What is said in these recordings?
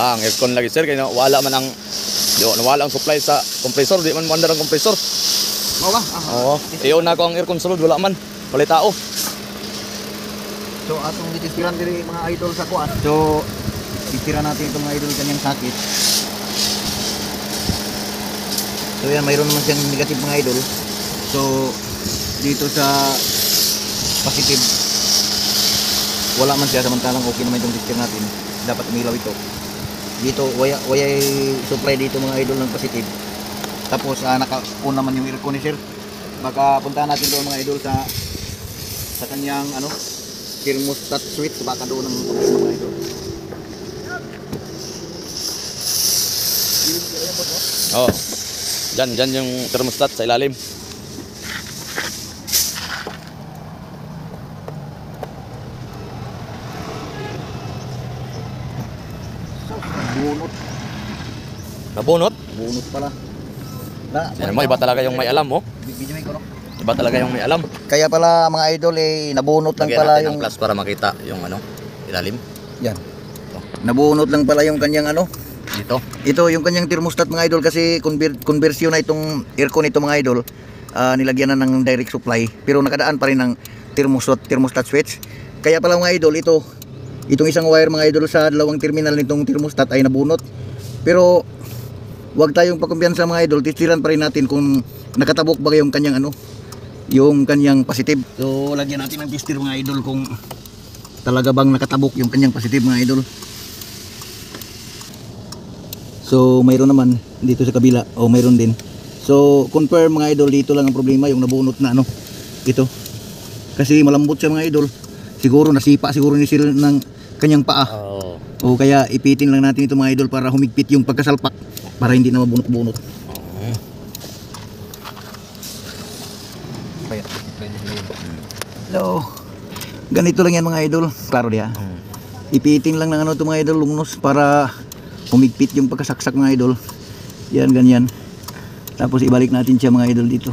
ang aircon lagi sir kay wala man ang nawala ang supply sa compressor, di man mandar ang compressor. Mao ba? Oo. Iyo na ko ang aircon sulod wala man. Walay tao. So atong gitisiran diri mga idol sa kuan. So titira natin itong mga idol kanyang sakit. So yan, mayroon naman siyang negative mga idol. So dito sa positive wala man siya, samantalang okay naman itong tester natin. Dapat umilaw ito. Dito waya supply dito mga idol ng positive. Tapos naka-on naman yung air conditioner. Baka puntahan natin doon mga idol sa kanyang thermostat switch, baka doon ang problema mga idol. Oh. Diyan yung thermostat sa ilalim. Bunot. Nabunot? Bunot pala. Yan mo, iba talaga yung may alam mo. Video ko, no? Iba talaga yung may alam. Kaya pala mga idol nabunot lang Lagyan pala natin yung ang plus para makita yung ilalim. yan. Nabunot lang pala yung kanyang Dito. Ito yung kanyang thermostat mga idol kasi conversion na itong aircon ito mga idol. Nilagyan na ng direct supply pero nakadaan pa rin ng thermostat switch. Kaya pala mga idol itong isang wire mga idol sa dalawang terminal nitong thermostat ay nabunot. Pero wag tayong pakumpiyansa mga idol, testiran pa rin natin kung nakatabok ba yung kanyang yung kanyang positive. So lagyan natin ng tester mga idol kung talaga bang nakatabok yung kanyang positive mga idol. So mayroon naman dito sa kabila, mayroon din. So confirm mga idol, dito lang ang problema, yung nabunot na ito. Kasi malambot siya mga idol. Siguro nasipa siguro ni sir ng kanyang paa. O kaya ipitin lang natin ito mga idol para humigpit yung pagkasalpak para hindi na mabunot-bunot. Hello. Ganito lang yan mga idol. Klaro diya. Ipitin lang ng ito mga idol, lungnos para humigpit yung pagkasaksak mga idol. Yan, ganyan. Tapos ibalik natin siya mga idol dito.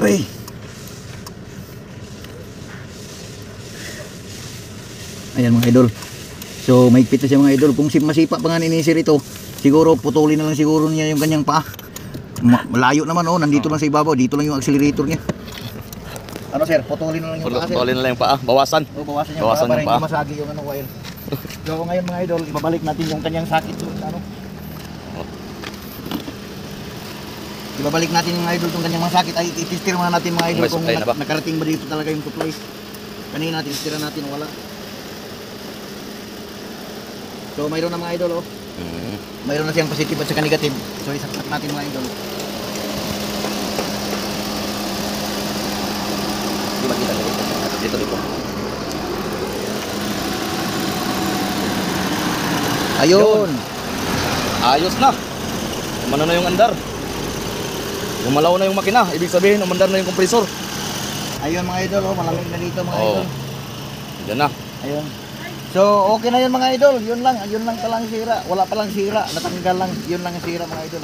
Aray. Ayan mga idol. So mahigpit na siya mga idol. Kung masipa pa nga ninisir ito, siguro putulin na lang siguro niya yung kanyang paa. Malayo naman nandito lang sa ibabaw. Dito lang yung accelerator niya. Ano sir, putulin na lang yung paa sir. Putulin na lang yung paa, bawasan. Bawasan yung paa para hindi masagi yung wire. So ngayon mga idol, ibabalik natin yung kanyang sakit doon Ibabalik natin yung idol itong kanyang mga sakit. Ay itestir muna natin mga idol kung nakarating ba dito talaga yung supply. Kanina testiran natin, wala. So mayroon na mga idol mayroon na siyang positive at saka negative. So isaksak natin mga idol. Di ba kita dito? Ayun. Ayos na. Umano na yung andar. Gumalaw na yung makina. Ibig sabihin, umandar na yung compressor. Ayun mga idol, malamig na dito mga idol. Diyan na. Ayun. So, okay na yun mga idol. Yun lang palang sira. Wala palang sira. Natanggal lang. Yun lang ang sira mga idol.